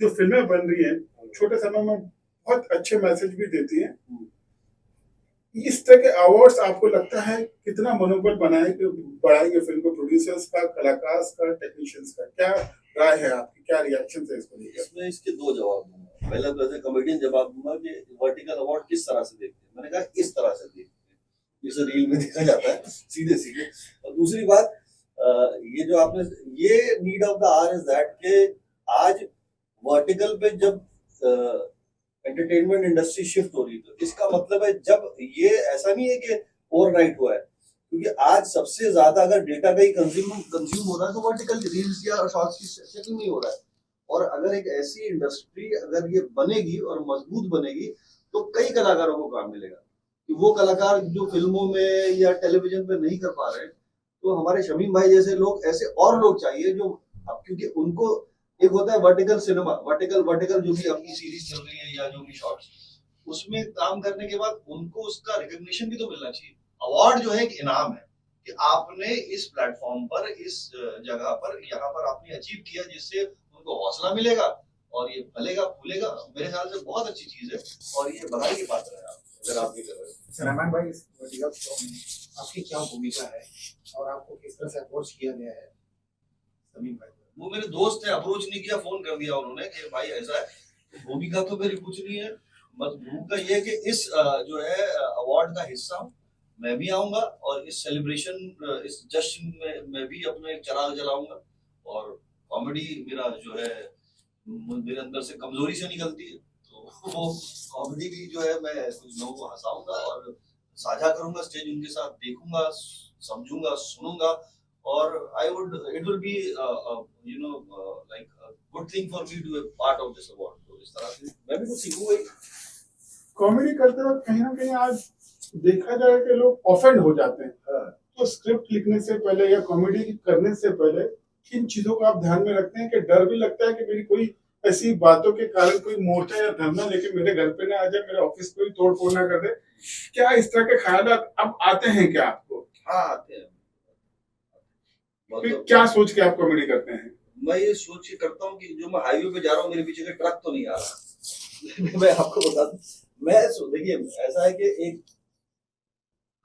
जो फिल्में बन रही हैं छोटे समय में बहुत अच्छे मैसेज भी देती हैं। इस तरह के अवार्ड्स आपको लगता है कितना मनोबल बनाएंगे, बढ़ाएंगे फिल्म को, प्रोड्यूसर्स का, कलाकार का, टेक्नीशियंस का? क्या राय है आपकी, क्या रिएक्शन है इसको लेकर? इसमें इसके दो जवाब दूंगा। पहला तो एज ए कॉमेडियन जवाब दूंगा कि वर्टिकल अवार्ड किस तरह से देखते हैं। मैंने कहा इस तरह से देखते हैं जैसे रील में देखा जाता है, सीधे सीधे। और दूसरी बात, ये जो आपने, ये need of the R is that कि आज वर्टिकल पे जब एंटरटेनमेंट इंडस्ट्री शिफ्ट हो रही है, तो इसका मतलब है जब ये ऐसा नहीं है कि ओवरनाइट हुआ है, क्योंकि आज सबसे ज्यादा अगर डेटा का ही कंज्यूम हो रहा है तो वर्टिकल रील्स या शॉर्ट्स की सेटिंग नहीं हो रहा है। और अगर एक ऐसी इंडस्ट्री अगर ये बनेगी और मजबूत बनेगी तो कई कलाकारों को काम मिलेगा, कि वो कलाकार जो फिल्मों में या टेलीविजन पे नहीं कर पा रहे हैं, तो हमारे शमीम भाई जैसे लोग, ऐसे और लोग चाहिए जो, अब क्योंकि उनको एक होता है वर्टिकल सिनेमा, वर्टिकल वर्टिकल जो भी अपनी सीरीज चल रही है या जो भी शॉर्ट्स, उसमें काम करने के बाद उनको उसका रिकग्निशन भी तो मिलना चाहिए। अवार्ड जो है एक इनाम है कि आपने इस प्लेटफॉर्म पर, इस जगह पर, यहाँ पर आपने अचीव किया, जिससे उनको हौसला मिलेगा और ये फलेगा फूलेगा। मेरे ख्याल से बहुत अच्छी चीज है और ये बधाई की पात्र है अगर आप ये कर रहे हो। सलमान भाई, इस वर्टिकल शो में आपकी क्या भूमिका है और आपको किस तरह से अप्रोच किया गया है? समीम भाई, वो मेरे दोस्त है, अप्रोच नहीं किया, फोन कर दिया उन्होंने कि भाई ऐसा है। तो भूमिका तो मेरी कुछ नहीं है, बस भूमिका ये है कि इस जो है अवार्ड का हिस्सा हूँ, मैं भी आऊंगा और इस सेलिब्रेशन, इस जश्न में मैं भी अपना एक चिराग जलाऊंगा। और कॉमेडी मेरा जो है, मेरे अंदर से कमजोरी से निकलती है, तो वो कॉमेडी भी जो है मैं कुछ लोगों को हंसाऊंगा और साझा करूंगा स्टेज उनके साथ, देखूंगा, समझूंगा, सुनूंगा। और I would, it will be like good thing for me to be part of this award. तो इस तरह से मैं भी कुछ सीखूंगा ही। कॉमेडी करते वक्त कहीं ना कहीं आज देखा जाए कि लोग ऑफेंड हो जाते हैं। हाँ। तो स्क्रिप्ट लिखने से पहले या कॉमेडी करने से पहले किन चीजों को आप ध्यान में रखते हैं? कि डर भी लगता है कि मेरी कोई ऐसी बातों के कारण कोई मोर्चा या धरना लेके मेरे घर पे ना आ जाए, मेरे ऑफिस को ही तोड़ फोड़ ना कर दे? क्या इस तरह के ख्याल अब आते हैं क्या आपको? हाँ, आते हैं। फिर क्या सोच के आप कॉमेडी करते हैं? मैं ये सोच के करता हूँ कि जो मैं हाईवे पे जा रहा हूँ, मेरे पीछे का ट्रक तो नहीं आ रहा। मैं आपको बता दूं, मैं देखिए ऐसा है कि एक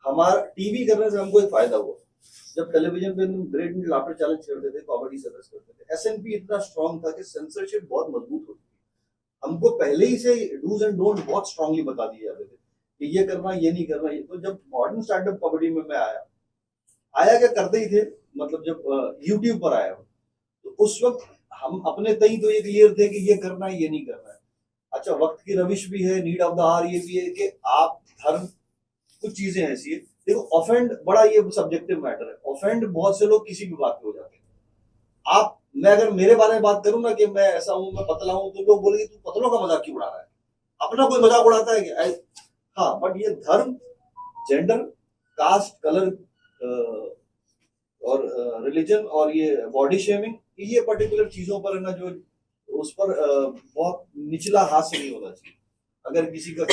हमारा टीवी करने से हमको एक फायदा हुआ। जब टेलीविजन पे हम ग्रेट इंडियन लाफ्टर चैलेंज करते थे, कॉमेडी सर्कस करते थे, एसएनपी इतना स्ट्रांग था कि सेंसरशिप बहुत मजबूत होती थी। हमको पहले ही से डूज एंड डोंट बहुत स्ट्रांगली बता दिए जाते थे कि ये करना, ये नहीं करना। ये तो जब मॉडर्न स्टैंडअप कॉमेडी में मैं आया, क्या करते ही थे, मतलब जब यूट्यूब पर आया तो उस वक्त हम अपने तय तो ये क्लियर थे कि ये करना है, ये नहीं करना है। अच्छा, वक्त की रविश भी है, नीड ऑफ द आर ये भी है कि आप धर्म, कुछ चीजें ऐसी है। देखो, ऑफेंड बड़ा ये सब्जेक्टिव मैटर है। ऑफेंड बहुत से लोग किसी भी बात पे हो जाते हैं। आप, मैं अगर मेरे बारे में बात करूं ना कि मैं ऐसा हूं, मैं पतला हूं, तो लोग बोलेंगे तू पतलों का मजाक क्यों उड़ा रहा है? अपना कोई मजाक उड़ाता है क्या? हाँ, बट ये धर्म, जेंडर, कास्ट, कलर और रिलीजन और ये बॉडी शेमिंग, ये पर्टिकुलर चीजों पर है ना, जो उस पर बहुत निचला हाथ से नहीं होना चाहिए। अगर किसी का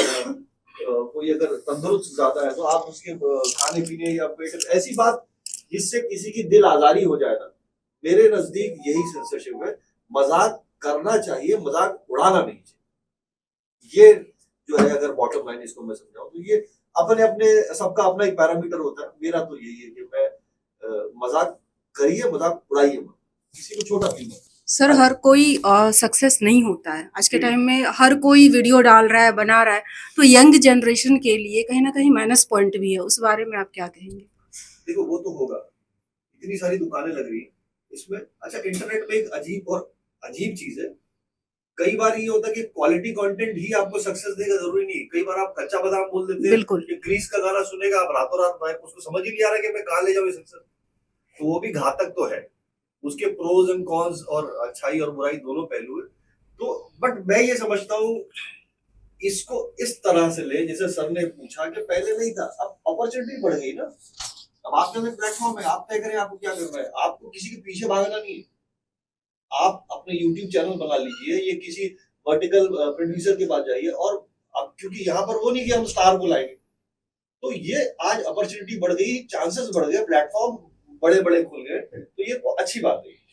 कोई अगर तंदुरुस्त ज्यादा है तो आप उसके खाने पीने या पेट, ऐसी बात जिससे किसी की दिल आजारी हो जाए ना, मेरे नजदीक यही सेंसरशिप है। मजाक करना चाहिए, मजाक उड़ाना नहीं चाहिए। ये जो है, अगर बॉटम लाइन इसको मैं समझाऊं तो ये अपने अपने सबका अपना एक पैरामीटर होता है। मेरा तो यही है कि मैं मजाक करिए, मजाक उड़ाइए मत, किसी को छोटा फील मत। सर, हर कोई सक्सेस नहीं होता है। आज के टाइम में हर कोई वीडियो डाल रहा है, बना रहा है, तो यंग जनरेशन के लिए कहीं ना कहीं माइनस पॉइंट भी है। उस बारे में आप क्या कहेंगे? देखो, वो तो होगा, इतनी सारी दुकानें लग रही इसमें। अच्छा, इंटरनेट में एक अजीब चीज है। कई बार ये होता है कि क्वालिटी कंटेंट ही आपको सक्सेस देगा, जरूरी नहीं। कई बार आप कच्चा बादाम बोल देते हैं, बिल्कुल। कि ग्रीस का गाना सुनेगा, आप रातों रात भाई उसको समझ ही नहीं आ रहा कि मैं कहाँ ले जाऊँ सक्सेस। तो वो भी घातक तो है। उसके प्रोज एंड कॉन्स और अच्छाई और बुराई दोनों पहलू है। तो बट मैं ये समझता हूँ, इसको इस तरह से ले, जैसे सर ने पूछा कि पहले नहीं था, अब अपॉर्चुनिटी बढ़ गई ना। अब आपके पास प्लेटफॉर्म है, आप तय करें आपको क्या करना है। आपको किसी के पीछे भागना नहीं है। आप अपने YouTube चैनल बना लीजिए, ये किसी वर्टिकल प्रोड्यूसर के पास जाइए, और अब क्योंकि यहाँ पर वो नहीं कि हम स्टार बुलाएंगे, तो ये आज अपॉर्चुनिटी बढ़ गई, चांसेस बढ़ गए, प्लेटफॉर्म बड़े बड़े खुल गए, तो ये अच्छी बात है।